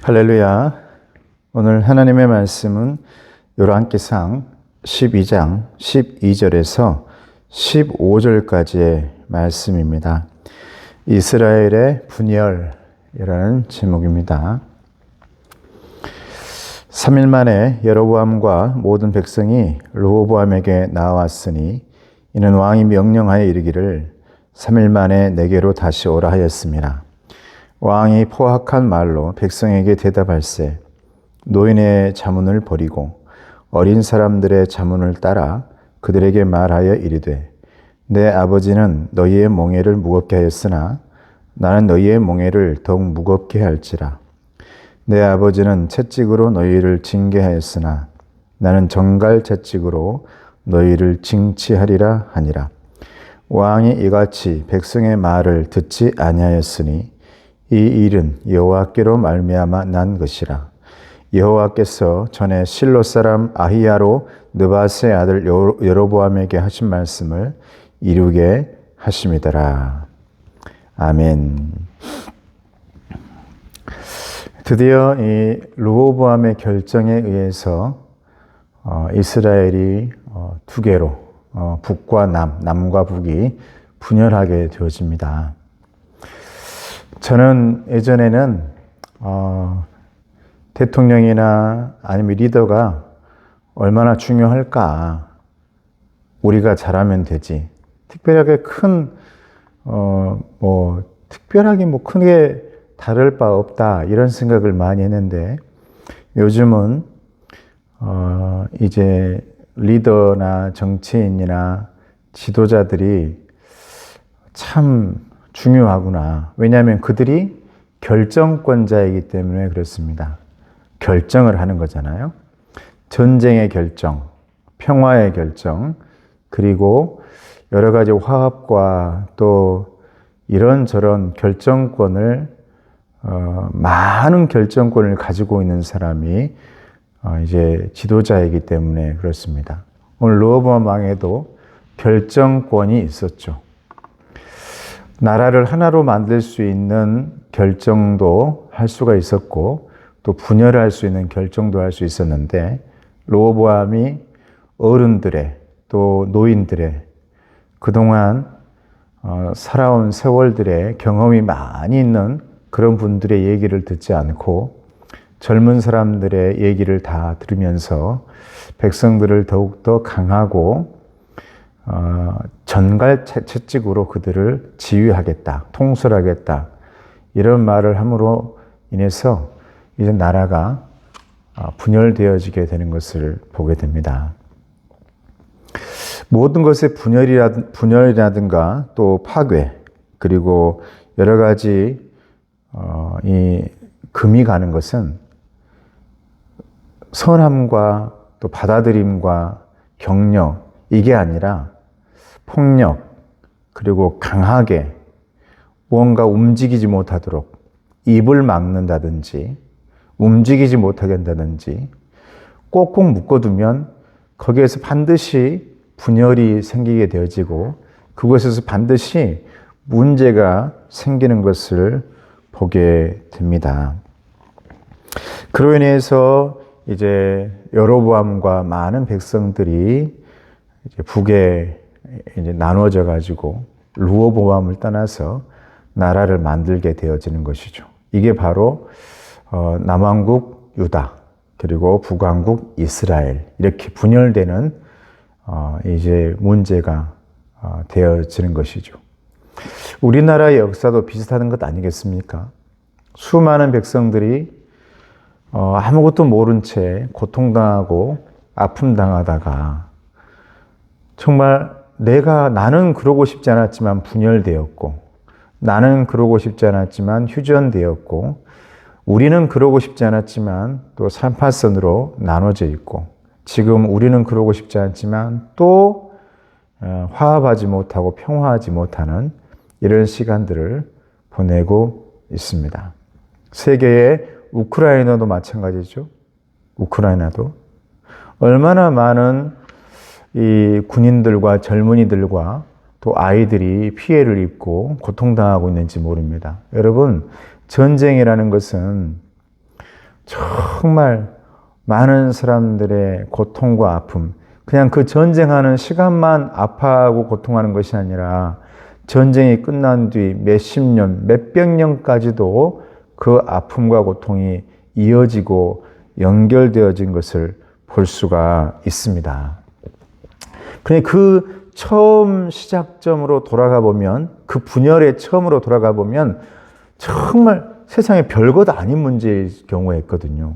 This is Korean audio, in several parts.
할렐루야. 오늘 하나님의 말씀은 열왕기상 12장 12절에서 15절까지의 말씀입니다. 이스라엘의 분열이라는 제목입니다. 3일 만에 여로보암과 모든 백성이 르호보암에게 나왔으니 이는 왕이 명령하여 이르기를 3일 만에 내게로 다시 오라 하였습니다. 왕이 포악한 말로 백성에게 대답할세 노인의 자문을 버리고 어린 사람들의 자문을 따라 그들에게 말하여 이르되 내 아버지는 너희의 몽에를 무겁게 하였으나 나는 너희의 몽에를 더욱 무겁게 할지라. 내 아버지는 채찍으로 너희를 징계하였으나 나는 정갈 채찍으로 너희를 징치하리라 하니라. 왕이 이같이 백성의 말을 듣지 아니하였으니 이 일은 여호와께로 말미암아 난 것이라. 여호와께서 전에 실로 사람 아히야로 느밧의 아들 여로보암에게 하신 말씀을 이루게 하심이더라. 아멘. 드디어 이 르호보암의 결정에 의해서 이스라엘이 두 개로 북과 남과 북이 분열하게 되어집니다. 저는 예전에는 대통령이나 아니면 리더가 얼마나 중요할까? 우리가 잘하면 되지. 특별하게 특별하게 크게 다를 바 없다. 이런 생각을 많이 했는데 요즘은 이제 리더나 정치인이나 지도자들이 참 중요하구나. 왜냐하면 그들이 결정권자이기 때문에 그렇습니다. 결정을 하는 거잖아요. 전쟁의 결정, 평화의 결정, 그리고 여러 가지 화합과 또 이런저런 결정권을 많은 결정권을 가지고 있는 사람이 이제 지도자이기 때문에 그렇습니다. 오늘 르호보암 왕에도 결정권이 있었죠. 나라를 하나로 만들 수 있는 결정도 할 수가 있었고 또 분열할 수 있는 결정도 할 수 있었는데 르호보암이 어른들의 또 노인들의 그동안 살아온 세월들의 경험이 많이 있는 그런 분들의 얘기를 듣지 않고 젊은 사람들의 얘기를 다 들으면서 백성들을 더욱더 강하고 전갈 채찍으로 그들을 지휘하겠다, 통솔하겠다 이런 말을 함으로 인해서 이제 나라가 분열되어지게 되는 것을 보게 됩니다. 모든 것의 분열이라든가 또 파괴 그리고 여러 가지 이 금이 가는 것은 선함과 또 받아들임과 격려 이게 아니라 폭력, 그리고 강하게 무언가 움직이지 못하도록 입을 막는다든지, 움직이지 못하게 한다든지, 꼭꼭 묶어두면 거기에서 반드시 분열이 생기게 되어지고, 그곳에서 반드시 문제가 생기는 것을 보게 됩니다. 그로 인해서 이제 여로보암과 많은 백성들이 이제 북에 이제 나눠져 가지고 르호보암을 떠나서 나라를 만들게 되어지는 것이죠. 이게 바로 남왕국 유다 그리고 북왕국 이스라엘 이렇게 분열되는 이제 문제가 되어지는 것이죠. 우리나라의 역사도 비슷한 것 아니겠습니까? 수많은 백성들이 아무것도 모른 채 고통당하고 아픔당하다가 정말 나는 그러고 싶지 않았지만 분열되었고 나는 그러고 싶지 않았지만 휴전되었고 우리는 그러고 싶지 않았지만 또 산파선으로 나눠져 있고 지금 우리는 그러고 싶지 않지만 또 화합하지 못하고 평화하지 못하는 이런 시간들을 보내고 있습니다. 세계의 우크라이나도 마찬가지죠. 우크라이나도 얼마나 많은 이 군인들과 젊은이들과 또 아이들이 피해를 입고 고통당하고 있는지 모릅니다. 여러분, 전쟁이라는 것은 정말 많은 사람들의 고통과 아픔, 그냥 그 전쟁하는 시간만 아파하고 고통하는 것이 아니라 전쟁이 끝난 뒤 몇십 년, 몇백 년까지도 그 아픔과 고통이 이어지고 연결되어진 것을 볼 수가 있습니다. 그런데 그 처음 시작점으로 돌아가 보면, 그 분열의 처음으로 돌아가 보면 정말 세상에 별것 아닌 문제일 경우가 있거든요.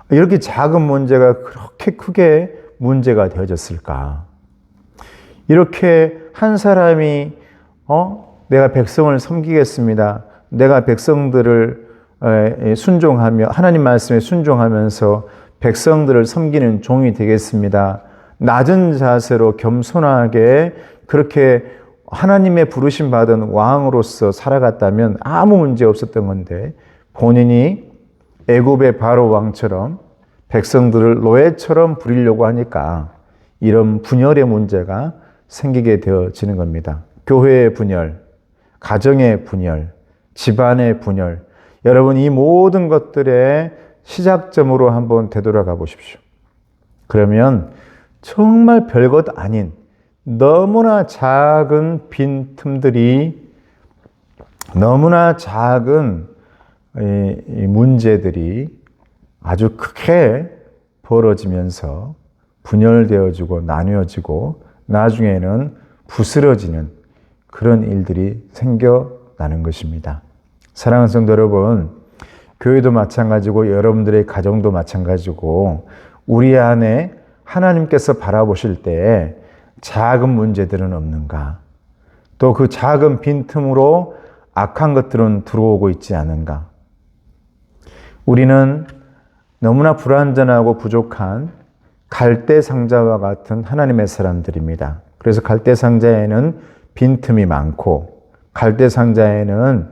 이렇게 작은 문제가 그렇게 크게 문제가 되어졌을까? 이렇게 한 사람이 내가 백성을 섬기겠습니다. 내가 백성들을 순종하며 하나님 말씀에 순종하면서 백성들을 섬기는 종이 되겠습니다. 낮은 자세로 겸손하게 그렇게 하나님의 부르심 받은 왕으로서 살아갔다면 아무 문제 없었던 건데, 본인이 애굽의 바로 왕처럼 백성들을 노예처럼 부리려고 하니까 이런 분열의 문제가 생기게 되어지는 겁니다. 교회의 분열, 가정의 분열, 집안의 분열. 여러분, 이 모든 것들의 시작점으로 한번 되돌아가 보십시오. 그러면 정말 별것 아닌 너무나 작은 빈틈들이, 너무나 작은 이 문제들이 아주 크게 벌어지면서 분열되어지고 나뉘어지고 나중에는 부스러지는 그런 일들이 생겨나는 것입니다. 사랑하는 성도 여러분, 교회도 마찬가지고 여러분들의 가정도 마찬가지고 우리 안에 하나님께서 바라보실 때 작은 문제들은 없는가? 또 그 작은 빈틈으로 악한 것들은 들어오고 있지 않은가? 우리는 너무나 불완전하고 부족한 갈대 상자와 같은 하나님의 사람들입니다. 그래서 갈대 상자에는 빈틈이 많고, 갈대 상자에는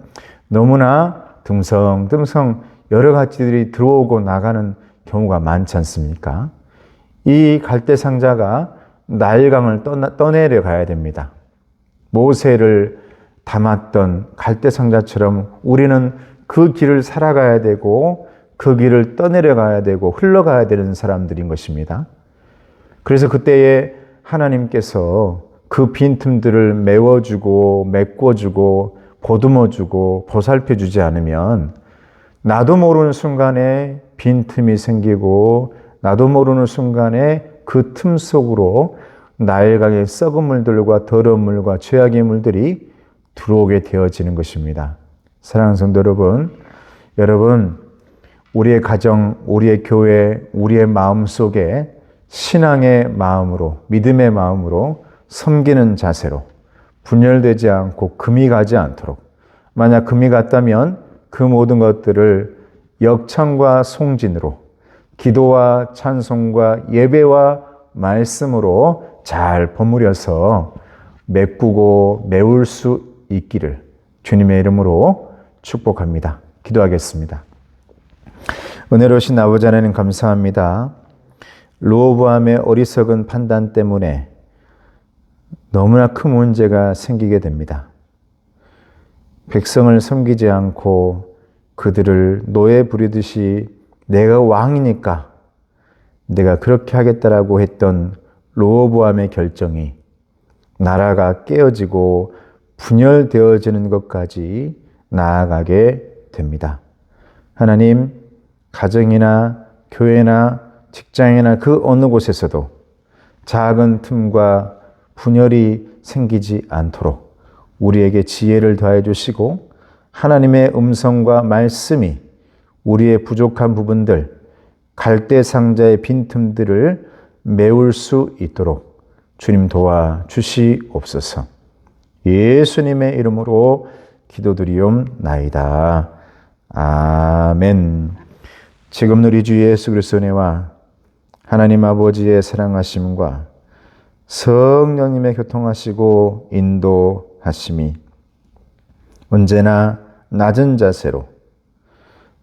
너무나 듬성듬성 여러 가지들이 들어오고 나가는 경우가 많지 않습니까? 이 갈대 상자가 나일강을 떠내려 가야 됩니다. 모세를 담았던 갈대 상자처럼 우리는 그 길을 살아가야 되고 그 길을 떠내려가야 되고 흘러가야 되는 사람들인 것입니다. 그래서 그때에 하나님께서 그 빈틈들을 메워주고 메꿔주고 보듬어주고 보살펴주지 않으면 나도 모르는 순간에 빈틈이 생기고 나도 모르는 순간에 그 틈 속으로 나일강의 썩은 물들과 더러운 물과 죄악의 물들이 들어오게 되어지는 것입니다. 사랑하는 성도 여러분, 우리의 가정, 우리의 교회, 우리의 마음 속에 신앙의 마음으로, 믿음의 마음으로 섬기는 자세로 분열되지 않고 금이 가지 않도록, 만약 금이 갔다면 그 모든 것들을 역창과 송진으로, 기도와 찬송과 예배와 말씀으로 잘 버무려서 메꾸고 메울 수 있기를 주님의 이름으로 축복합니다. 기도하겠습니다. 은혜로우신 아버지 하나님 감사합니다. 르호보암의 어리석은 판단 때문에 너무나 큰 문제가 생기게 됩니다. 백성을 섬기지 않고 그들을 노예 부리듯이 내가 왕이니까 내가 그렇게 하겠다라고 했던 르호보암의 결정이 나라가 깨어지고 분열되어지는 것까지 나아가게 됩니다. 하나님, 가정이나 교회나 직장이나 그 어느 곳에서도 작은 틈과 분열이 생기지 않도록 우리에게 지혜를 더해 주시고 하나님의 음성과 말씀이 우리의 부족한 부분들, 갈대 상자의 빈틈들을 메울 수 있도록 주님 도와주시옵소서. 예수님의 이름으로 기도드리옵나이다. 아멘. 지금 우리 주 예수 그리스도의 은혜와 하나님 아버지의 사랑하심과 성령님의 교통하시고 인도하심이 언제나 낮은 자세로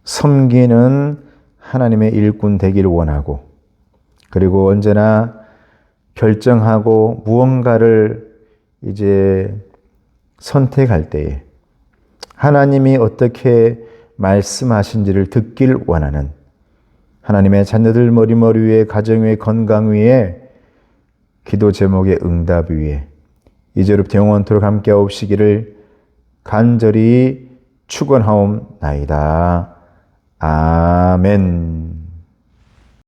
섬기는 하나님의 일꾼 되기를 원하고, 그리고 언제나 결정하고 무언가를 이제 선택할 때에 하나님이 어떻게 말씀하신지를 듣길 원하는 하나님의 자녀들 머리 위에 가정 위에 건강 위에 기도 제목의 응답 위에 이제로부터 영원토록 함께하옵시기를 간절히 축원하옵나이다. 아멘.